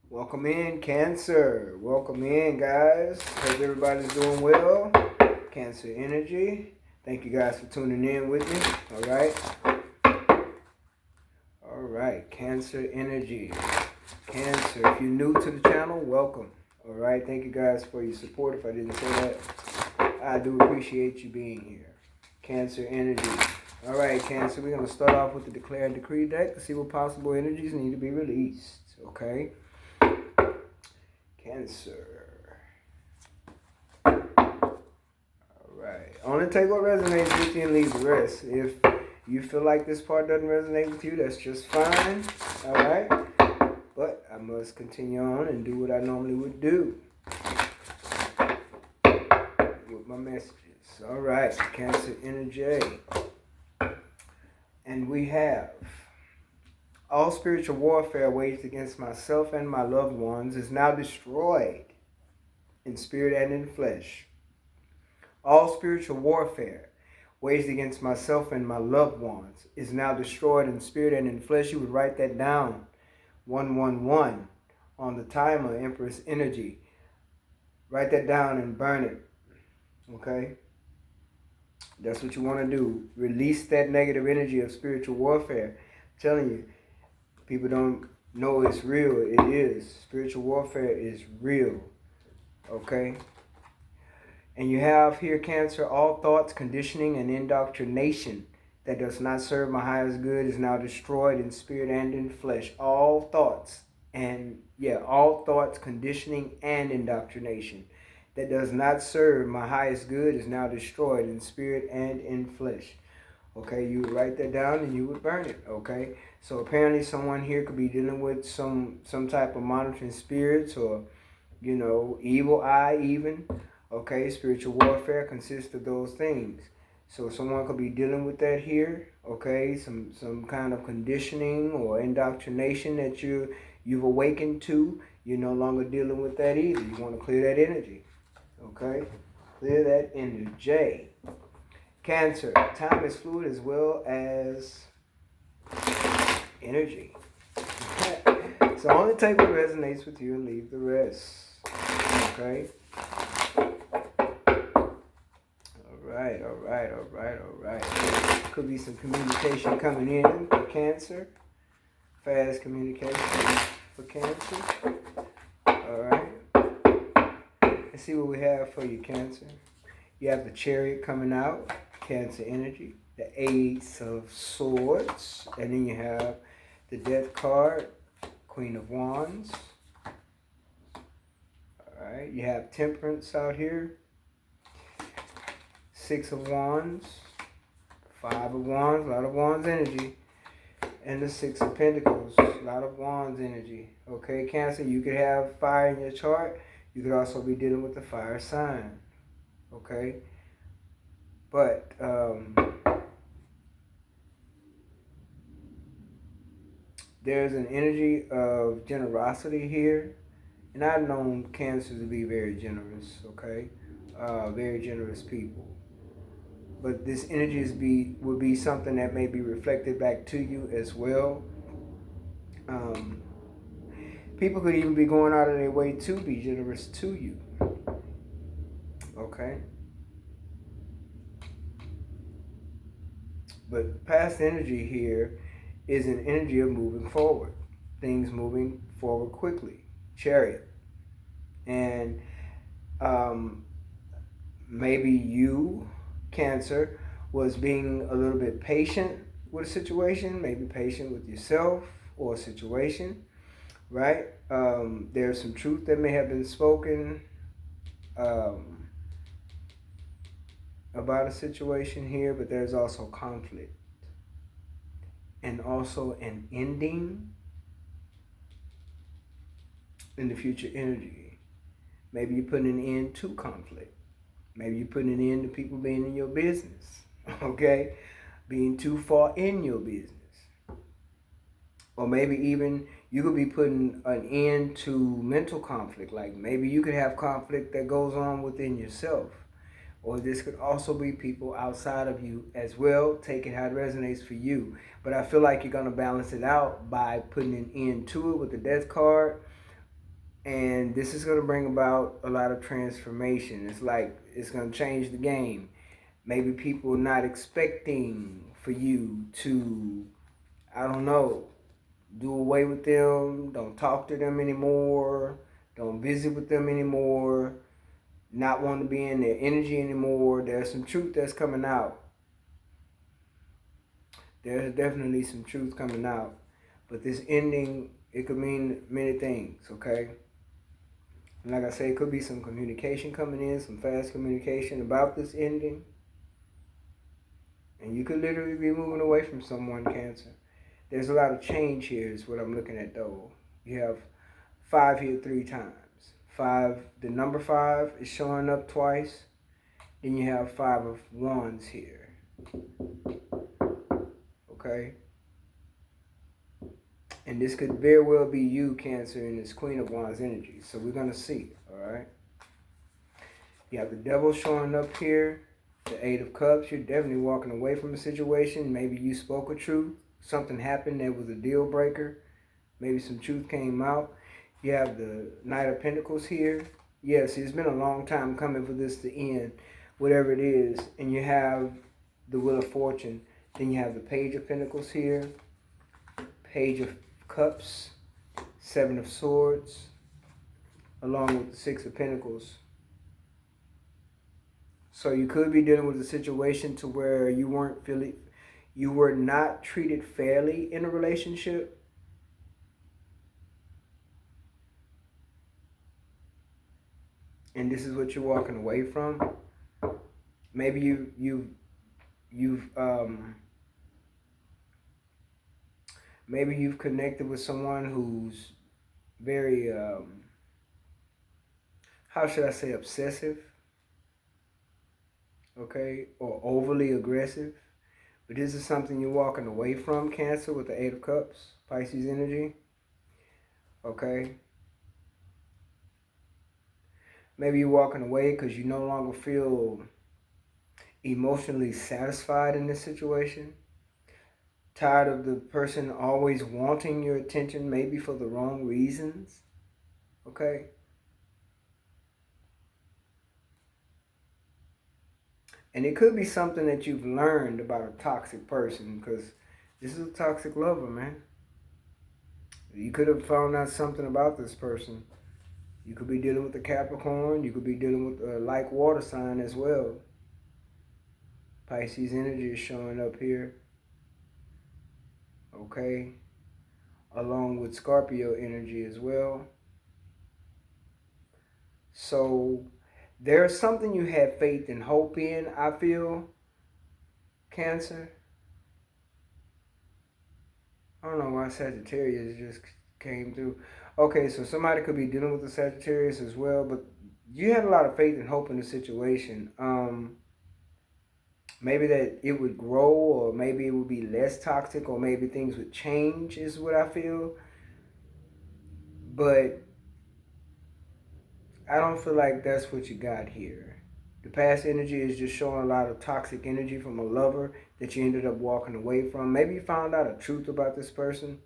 Welcome in, Cancer. Welcome in, guys. Hope everybody's doing well. Cancer energy. Thank you guys for tuning in with me. All right. All right. Cancer energy. Cancer. If you're new to the channel, welcome. All right. Thank you guys for your support. If I didn't say that, I do appreciate you being here. Cancer energy. All right, Cancer. We're going to start off with the Declare and Decree deck to see what possible energies need to be released. Okay. Cancer. Alright. Only take what resonates with you and leave the rest. If you feel like this part doesn't resonate with you, that's just fine. Alright? But I must continue on and do what I normally would do with my messages. Alright, Cancer energy. And we have all spiritual warfare waged against myself and my loved ones is now destroyed in spirit and in flesh. All spiritual warfare waged against myself and my loved ones is now destroyed in spirit and in flesh. You would write that down. 111 on the timer, Empress energy. Write that down and burn it. Okay? That's what you want to do. Release that negative energy of spiritual warfare. I'm telling you, people don't know it's real. It is. Spiritual warfare is real. Okay? And you have here, Cancer, all thoughts, conditioning, and indoctrination that does not serve my highest good is now destroyed in spirit and in flesh. All thoughts, conditioning, and indoctrination that does not serve my highest good is now destroyed in spirit and in flesh. Okay, you would write that down and you would burn it. Okay, so apparently someone here could be dealing with some type of monitoring spirits or, evil eye even. Okay, spiritual warfare consists of those things. So someone could be dealing with that here. Okay, some kind of conditioning or indoctrination that you've awakened to. You're no longer dealing with that either. You want to clear that energy. Okay, clear that energy. Cancer, time is fluid as well as energy. So only take what resonates with you and leave the rest. Okay. All right. Could be some communication coming in for Cancer. Fast communication for Cancer. All right. Let's see what we have for you, Cancer. You have the Chariot coming out, Cancer energy. The Ace of Swords. And then you have the Death card, Queen of Wands. All right. You have Temperance out here. Six of Wands, Five of Wands, a lot of Wands energy, and the Six of Pentacles, a lot of Wands energy. Okay, Cancer, you could have fire in your chart. You could also be dealing with the fire sign. Okay, but there's an energy of generosity here, and I've known Cancer to be very generous. Okay, very generous people. But this energy would be something that may be reflected back to you as well. People could even be going out of their way to be generous to you. Okay? But past energy here is an energy of moving forward. Things moving forward quickly. Chariot. And maybe you, Cancer, was being a little bit patient with a situation, maybe patient with yourself or a situation, right? There's some truth that may have been spoken about a situation here, but there's also conflict and also an ending in the future energy. Maybe you're putting an end to conflict. Maybe you're putting an end to people being in your business, okay? Being too far in your business. Or maybe even you could be putting an end to mental conflict. Like maybe you could have conflict that goes on within yourself. Or this could also be people outside of you as well. Take it how it resonates for you. But I feel like you're going to balance it out by putting an end to it with the Death card. And this is going to bring about a lot of transformation. It's like it's going to change the game. Maybe people not expecting for you to, I don't know, do away with them, don't talk to them anymore, don't visit with them anymore, not want to be in their energy anymore. There's some truth that's coming out. There's definitely some truth coming out. But this ending, it could mean many things, okay? And like I say, it could be some communication coming in, some fast communication about this ending. And you could literally be moving away from someone, Cancer. There's a lot of change here is what I'm looking at, though. You have 5 here 3 times. 5, the number 5 is showing up twice. Then you have 5 of Wands here. Okay? And this could very well be you, Cancer, in this Queen of Wands energy. So we're going to see, all right? You have the Devil showing up here. The 8 of Cups. You're definitely walking away from a situation. Maybe you spoke a truth. Something happened that was a deal breaker. Maybe some truth came out. You have the Knight of Pentacles here. Yes, it's been a long time coming for this to end, whatever it is. And you have the Wheel of Fortune. Then you have the Page of Pentacles here. Page of Cups. 7 of Swords. Along with the 6 of Pentacles. So you could be dealing with a situation to where you were not treated fairly in a relationship. And this is what you're walking away from. Maybe maybe you've connected with someone who's very how should I say, obsessive, okay, or overly aggressive. But this is something you're walking away from, Cancer, with the 8 of Cups, Pisces energy, okay. Maybe you're walking away because you no longer feel emotionally satisfied in this situation. Tired of the person always wanting your attention, maybe for the wrong reasons. Okay? And it could be something that you've learned about a toxic person, because this is a toxic lover, man. You could have found out something about this person. You could be dealing with a Capricorn. You could be dealing with a like water sign as well. Pisces energy is showing up here. Okay. Along with Scorpio energy as well. So there's something you have faith and hope in, I feel, Cancer. I don't know why Sagittarius just came through. Okay, so somebody could be dealing with the Sagittarius as well, but you had a lot of faith and hope in the situation. Maybe that it would grow, or maybe it would be less toxic, or maybe things would change is what I feel. But I don't feel like that's what you got here. The past energy is just showing a lot of toxic energy from a lover that you ended up walking away from. Maybe you found out a truth about this person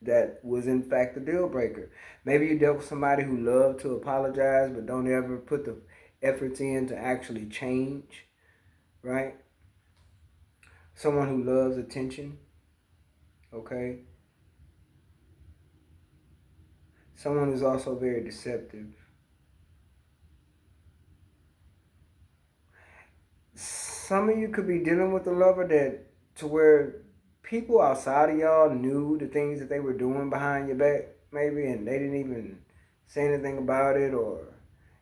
that was in fact a deal breaker. Maybe you dealt with somebody who loved to apologize but don't ever put the efforts in to actually change, right? Someone who loves attention, okay? Someone who's also very deceptive. Some of you could be dealing with a lover that to where people outside of y'all knew the things that they were doing behind your back, maybe, and they didn't even say anything about it, or,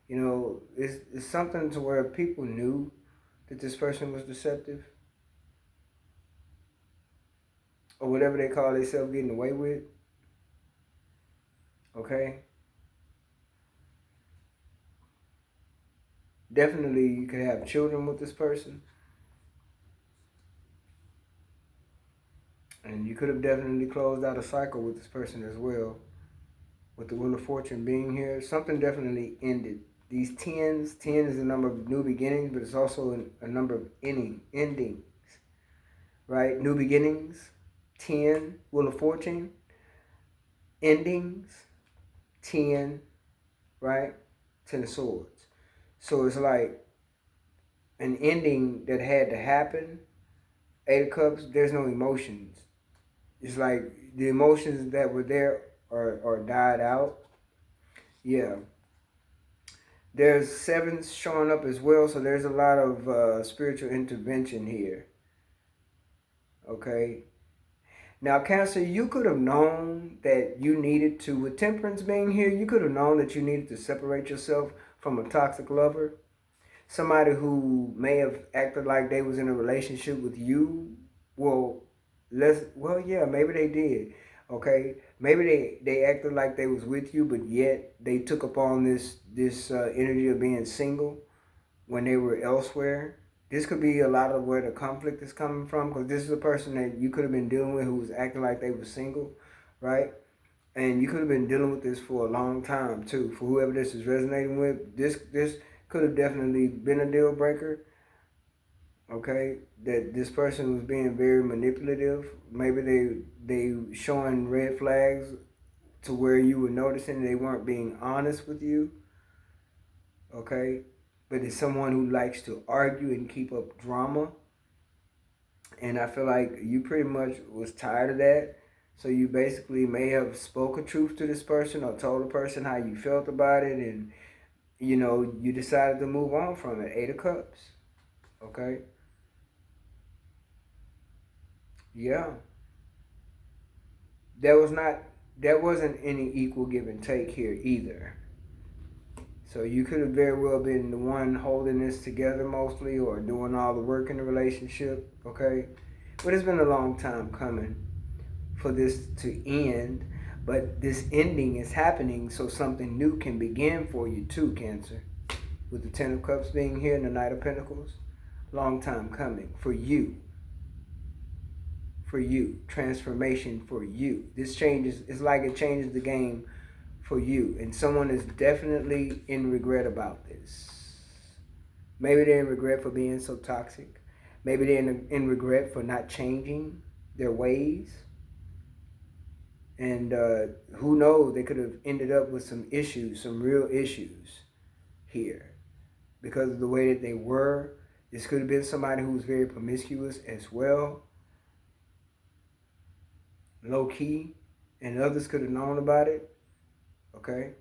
you know, it's something to where people knew that this person was deceptive, or whatever they call themselves getting away with, okay? Definitely you could have children with this person. And you could have definitely closed out a cycle with this person as well. With the Wheel of Fortune being here, something definitely ended. These 10s, 10 is the number of new beginnings, but it's also a number of endings, right? New beginnings, 10, Wheel of Fortune, endings, 10, right? 10 of Swords. So it's like an ending that had to happen. 8 of Cups, there's no emotions. It's like the emotions that were there are died out. Yeah. There's 7s showing up as well, so there's a lot of spiritual intervention here. Okay. Now, Cancer, you could have known that you needed to, with Temperance being here, you could have known that you needed to separate yourself from a toxic lover. Somebody who may have acted like they was in a relationship with you. Well, yeah, maybe they did. Okay, maybe they acted like they was with you, but yet they took upon this energy of being single when they were elsewhere. This could be a lot of where the conflict is coming from, because this is a person that you could have been dealing with who was acting like they were single, right? And you could have been dealing with this for a long time too. For whoever this is resonating with, this could have definitely been a deal breaker. Okay, that this person was being very manipulative. Maybe they showing red flags to where you were noticing they weren't being honest with you. Okay, but it's someone who likes to argue and keep up drama. And I feel like you pretty much was tired of that. So you basically may have spoken truth to this person or told the person how you felt about it, and you decided to move on from it. 8 of Cups. Okay. Yeah. There wasn't any equal give and take here either. So you could have very well been the one holding this together mostly, or doing all the work in the relationship, okay? But it's been a long time coming for this to end. But this ending is happening so something new can begin for you too, Cancer. With the 10 of Cups being here and the Knight of Pentacles. Long time coming for you. For you. Transformation for you. This changes, it's like it changes the game for you. And someone is definitely in regret about this. Maybe they're in regret for being so toxic. Maybe they're in regret for not changing their ways. And who knows, they could have ended up with some issues, some real issues here. Because of the way that they were. This could have been somebody who was very promiscuous as well. Low key. And others could have known about it. Okay?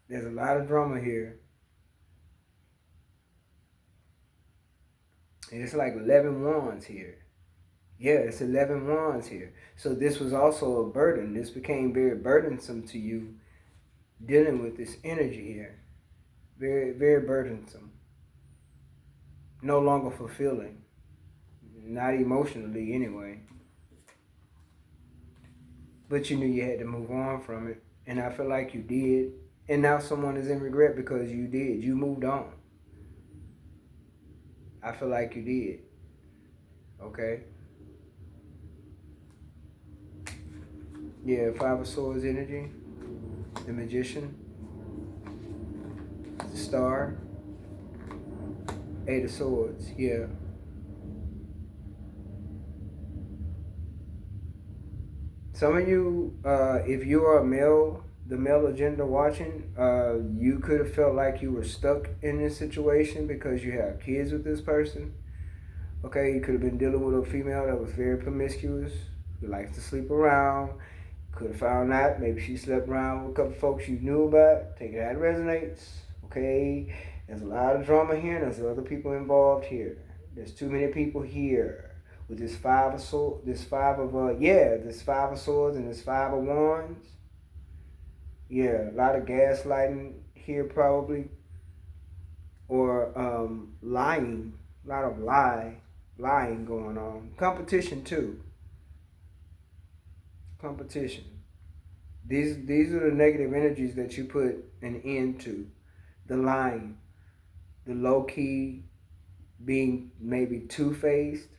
There's a lot of drama here. And it's like 11 wands here. Yeah, it's 11 wands here. So this was also a burden. This became very burdensome to you, dealing with this energy here. Very, very burdensome. No longer fulfilling. Not emotionally anyway. But you knew you had to move on from it. And I feel like you did. And now someone is in regret because you did. You moved on. I feel like you did. Okay? Yeah, 5 of Swords energy. The Magician. The Star. 8 of Swords. Yeah. Some of you, if you are a male, the male agenda watching, you could have felt like you were stuck in this situation because you have kids with this person. Okay, you could have been dealing with a female that was very promiscuous, who likes to sleep around. Could have found out, maybe she slept around with a couple folks you knew about. Take it how it resonates. Okay, there's a lot of drama here, and there's other people involved here. There's too many people here. With this 5 of swords, this 5 of Swords and this 5 of Wands. Yeah, a lot of gaslighting here probably. Or lying. A lot of lying going on. Competition too. Competition. These are the negative energies that you put an end to. The lying. The low key being maybe two-faced.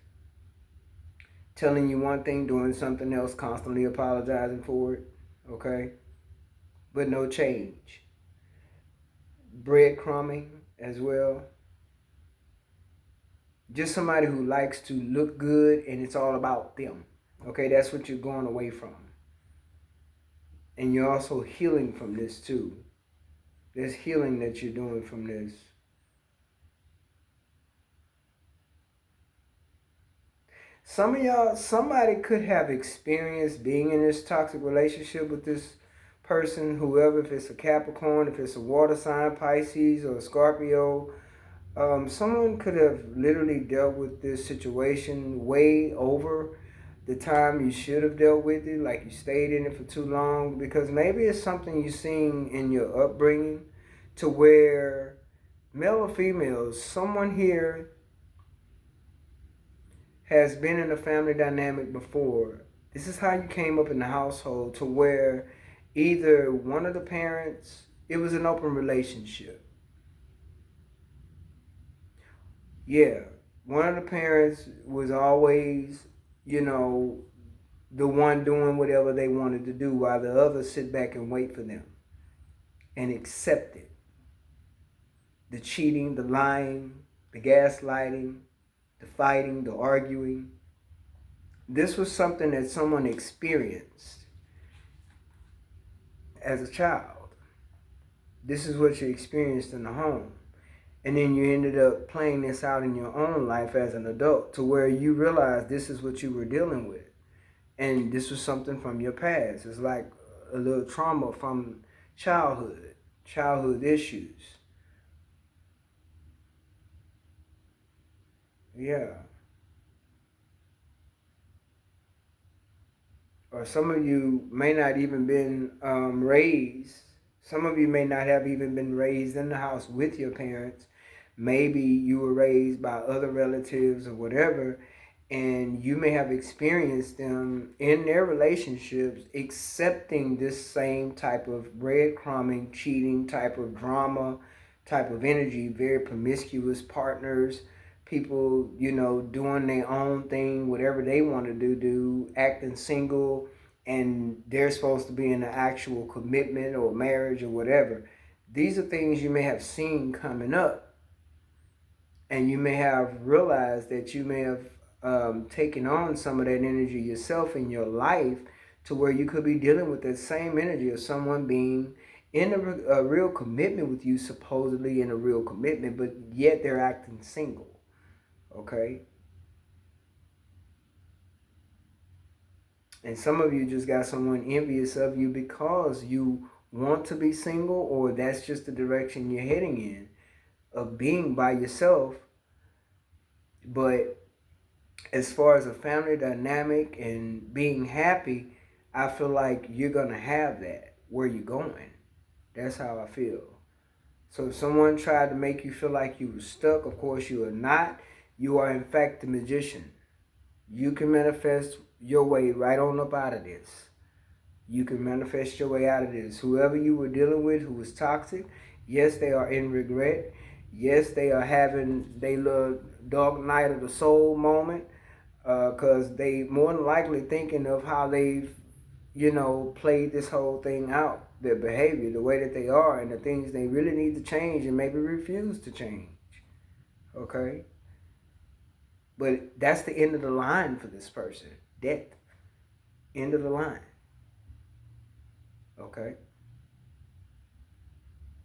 Telling you one thing, doing something else, constantly apologizing for it, okay? But no change. Breadcrumbing as well. Just somebody who likes to look good and it's all about them, okay? That's what you're going away from. And you're also healing from this too. There's healing that you're doing from this. Some of y'all, somebody could have experienced being in this toxic relationship with this person, whoever, if it's a Capricorn, if it's a water sign, Pisces, or a Scorpio. Someone could have literally dealt with this situation way over the time you should have dealt with it, like you stayed in it for too long, because maybe it's something you're seeing in your upbringing to where, male or female, someone here has been in a family dynamic before. This is how you came up in the household, to where either one of the parents, it was an open relationship. Yeah, one of the parents was always, the one doing whatever they wanted to do, while the other sit back and wait for them and accept it. The cheating, the lying, the gaslighting, the fighting, the arguing. This was something that someone experienced as a child. This is what you experienced in the home. And then you ended up playing this out in your own life as an adult, to where you realize this is what you were dealing with. And this was something from your past. It's like a little trauma from childhood issues. Yeah. Or some of you may not even been raised. Some of you may not have even been raised in the house with your parents. Maybe you were raised by other relatives or whatever, and you may have experienced them in their relationships accepting this same type of breadcrumbing, cheating type of drama, type of energy, very promiscuous partners, people, doing their own thing, whatever they want to do, acting single, and they're supposed to be in an actual commitment or marriage or whatever. These are things you may have seen coming up, and you may have realized that you may have taken on some of that energy yourself in your life, to where you could be dealing with that same energy of someone being in a real commitment with you, supposedly in a real commitment, but yet they're acting single. Okay? And some of you just got someone envious of you because you want to be single, or that's just the direction you're heading in, of being by yourself. But as far as a family dynamic and being happy, I feel like you're going to have that where you're going. That's how I feel. So if someone tried to make you feel like you were stuck, of course you are not. You are in fact the magician. You can manifest your way right on up out of this. You can manifest your way out of this. Whoever you were dealing with who was toxic, yes, they are in regret. Yes, they are having their little dark night of the soul moment, because they more than likely thinking of how they've, played this whole thing out, their behavior, the way that they are, and the things they really need to change and maybe refuse to change. Okay? But that's the end of the line for this person. Death. End of the line. Okay?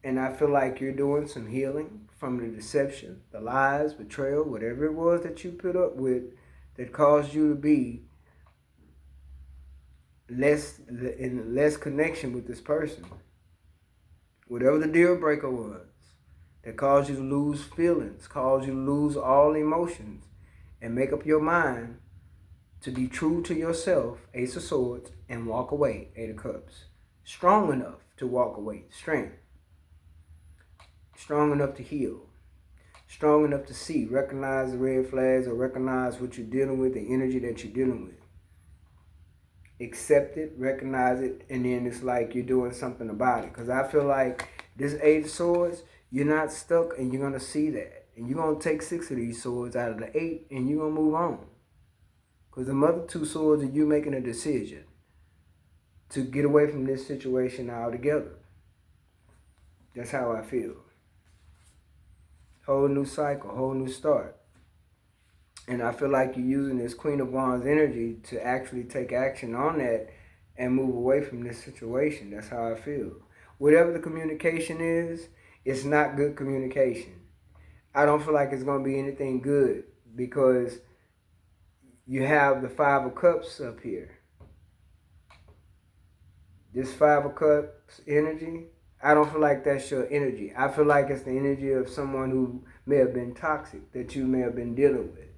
And I feel like you're doing some healing from the deception, the lies, betrayal, whatever it was that you put up with that caused you to be in less connection with this person. Whatever the deal breaker was that caused you to lose feelings, caused you to lose all emotions, and make up your mind to be true to yourself, Ace of Swords, and walk away, Eight of Cups. Strong enough to walk away, strength. Strong enough to heal. Strong enough to see, recognize the red flags, or recognize what you're dealing with, the energy that you're dealing with. Accept it, recognize it, and then it's like you're doing something about it. Because I feel like this Eight of Swords, you're not stuck, and you're going to see that. And you're going to take 6 of these swords out of the 8, and you're going to move on. Because the other 2 swords are you making a decision to get away from this situation altogether. That's how I feel. Whole new cycle, whole new start. And I feel like you're using this Queen of Wands energy to actually take action on that and move away from this situation. That's how I feel. Whatever the communication is, it's not good communication. I don't feel like it's going to be anything good because you have the Five of Cups up here. This Five of Cups energy, I don't feel like that's your energy. I feel like it's the energy of someone who may have been toxic, that you may have been dealing with.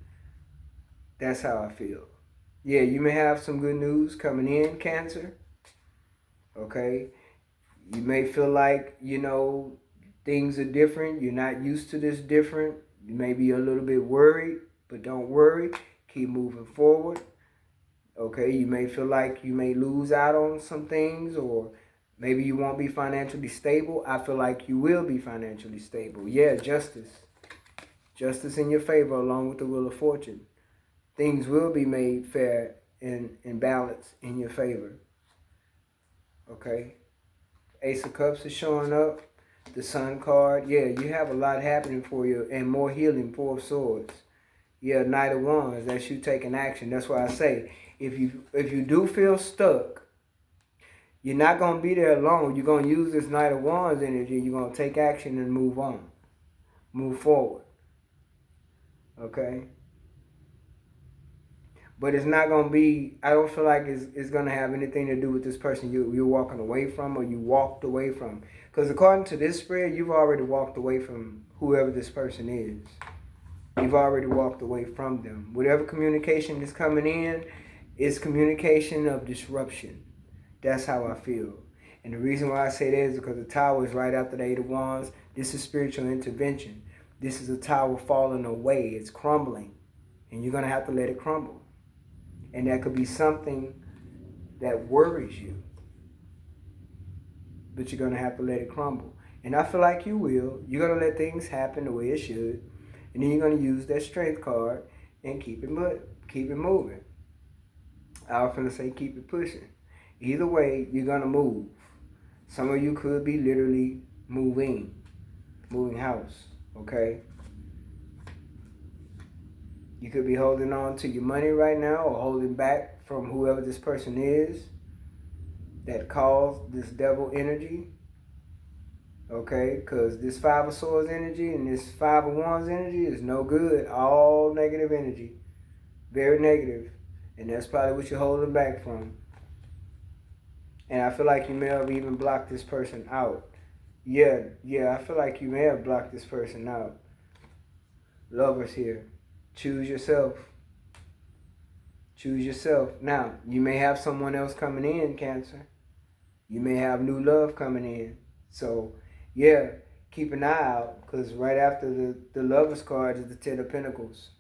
That's how I feel. Yeah, you may have some good news coming in, Cancer. Okay? You may feel like, things are different. You're not used to this different. You may be a little bit worried, but don't worry. Keep moving forward. Okay, you may feel like you may lose out on some things, or maybe you won't be financially stable. I feel like you will be financially stable. Yeah, justice. Justice in your favor along with the Wheel of Fortune. Things will be made fair and balanced in your favor. Okay? Ace of Cups is showing up. The Sun card. Yeah, you have a lot happening for you and more healing. Four of Swords. Yeah, Knight of Wands. That's you taking action. That's why I say, if you do feel stuck, you're not going to be there alone. You're going to use this Knight of Wands energy. You're going to take action and move on. Move forward. Okay? But it's not going to be, I don't feel like it's going to have anything to do with this person you're walking away from or you walked away from. Because according to this spread, you've already walked away from whoever this person is. You've already walked away from them. Whatever communication is coming in is communication of disruption. That's how I feel. And the reason why I say that is because the Tower is right after the Eight of Wands. This is spiritual intervention. This is a tower falling away. It's crumbling. And you're going to have to let it crumble. And that could be something that worries you. But you're going to have to let it crumble. And I feel like you will. You're going to let things happen the way it should. And then you're going to use that Strength card and keep it moving. I was going to say keep it pushing. Either way, you're going to move. Some of you could be literally moving house. Okay? You could be holding on to your money right now or holding back from whoever this person is that caused this devil energy. Okay? Because this Five of Swords energy and this Five of Wands energy is no good. All negative energy. Very negative. And that's probably what you're holding back from. And I feel like you may have even blocked this person out. Yeah, I feel like you may have blocked this person out. Lovers here. Choose yourself. Choose yourself. Now, you may have someone else coming in, Cancer. You may have new love coming in. So, yeah, keep an eye out, because right after the Lovers card is the Ten of Pentacles.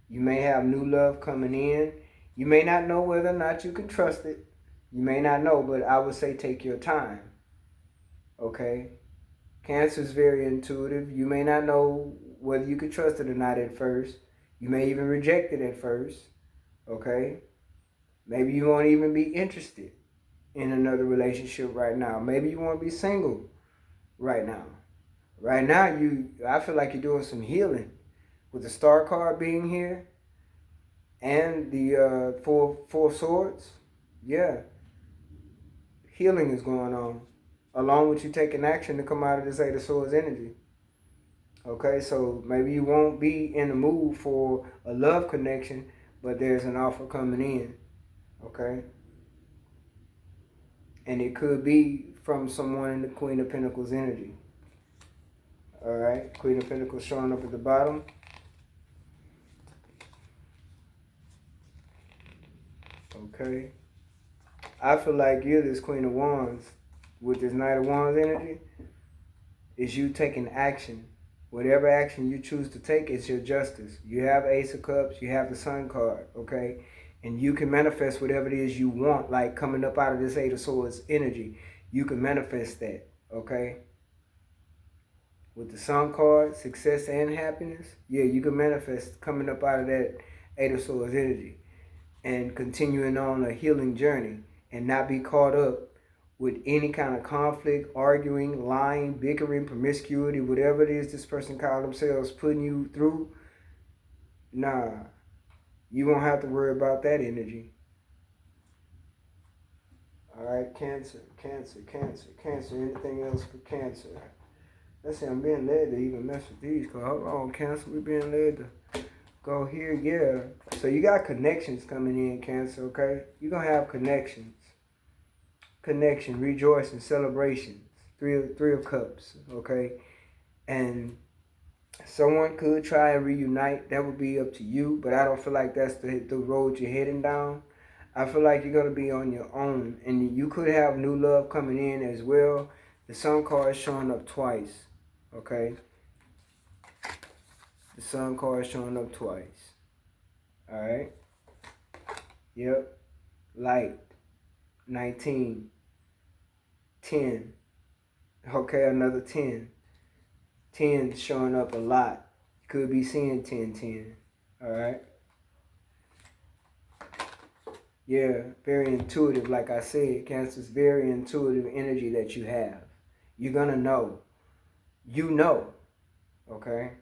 You may have new love coming in. You may not know whether or not you can trust it. You may not know, but I would say take your time. Okay? Cancer is very intuitive. You may not know whether you could trust it or not at first. You may even reject it at first. Okay? Maybe you won't even be interested in another relationship right now. Maybe you want to be single right now. Right now, I feel like you're doing some healing. With the Star card being here and the Four of Swords. Yeah. Healing is going on, along with you taking action to come out of this Eight of Swords energy. Okay, so maybe you won't be in the mood for a love connection, but there's an offer coming in. Okay? And it could be from someone in the Queen of Pentacles energy. Alright, Queen of Pentacles showing up at the bottom. Okay? I feel like you're this Queen of Wands with this Knight of Wands energy. Is you taking action. Whatever action you choose to take is your justice. You have Ace of Cups. You have the Sun card. Okay? And you can manifest whatever it is you want. Like coming up out of this Eight of Swords energy. You can manifest that. Okay? With the Sun card, success and happiness. Yeah, you can manifest coming up out of that Eight of Swords energy. And continuing on a healing journey. And not be caught up with any kind of conflict, arguing, lying, bickering, promiscuity, whatever it is this person called themselves putting you through. Nah, you won't have to worry about that energy. All right, Cancer, Cancer, Cancer, Cancer. Anything else for Cancer? Let's see, I'm being led to even mess with these. Cause hold on, Cancer, we're being led to go here. Yeah. So you got connections coming in, Cancer. Okay, you're gonna have connections, connection, rejoicing, celebrations. Three of Cups. Okay, and someone could try and reunite. That would be up to you, but I don't feel like that's the road you're heading down. I feel like you're going to be on your own, and you could have new love coming in as well. The Sun card is showing up twice, okay? The Sun card is showing up twice, all right? Yep, light, 19, 10, okay, another 10. 10 showing up a lot. You could be seeing 10, 10, all right? Yeah, very intuitive, like I said. Cancer's very intuitive energy that you have. You're going to know. You know, okay?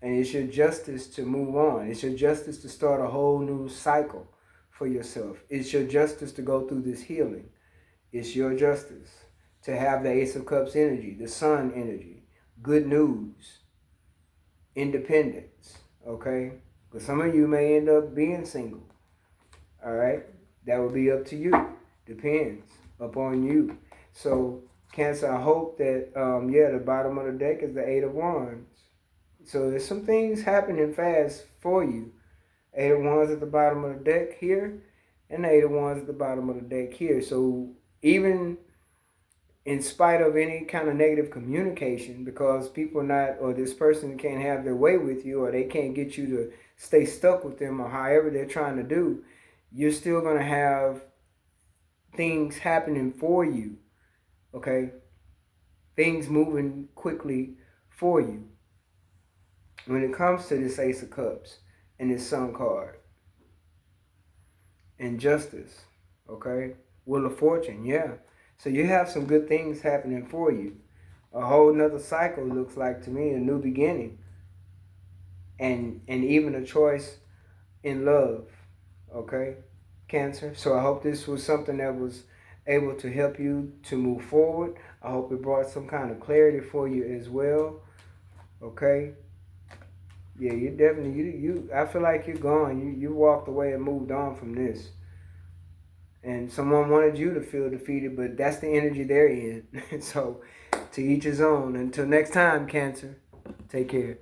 And it's your justice to move on. It's your justice to start a whole new cycle for yourself. It's your justice to go through this healing. It's your justice to have the Ace of Cups energy, the Sun energy, good news, independence, okay? Because some of you may end up being single, all right? That will be up to you. Depends upon you. So, Cancer, I hope that, the bottom of the deck is the Eight of Wands. So there's some things happening fast for you. Eight of Wands at the bottom of the deck here, and the Eight of Wands at the bottom of the deck here. So even in spite of any kind of negative communication, because people not, or this person can't have their way with you, or they can't get you to stay stuck with them, or however they're trying to do, you're still going to have things happening for you, okay? Things moving quickly for you. When it comes to this Ace of Cups and this Sun card, and Justice, okay? Wheel of Fortune, yeah. So you have some good things happening for you. A whole nother cycle looks like to me, a new beginning. And even a choice in love, okay? Cancer. So I hope this was something that was able to help you to move forward. I hope it brought some kind of clarity for you as well, okay? Yeah, you definitely, you I feel like you're gone. You walked away and moved on from this. And someone wanted you to feel defeated, but that's the energy they're in. So, to each his own. Until next time, Cancer, take care.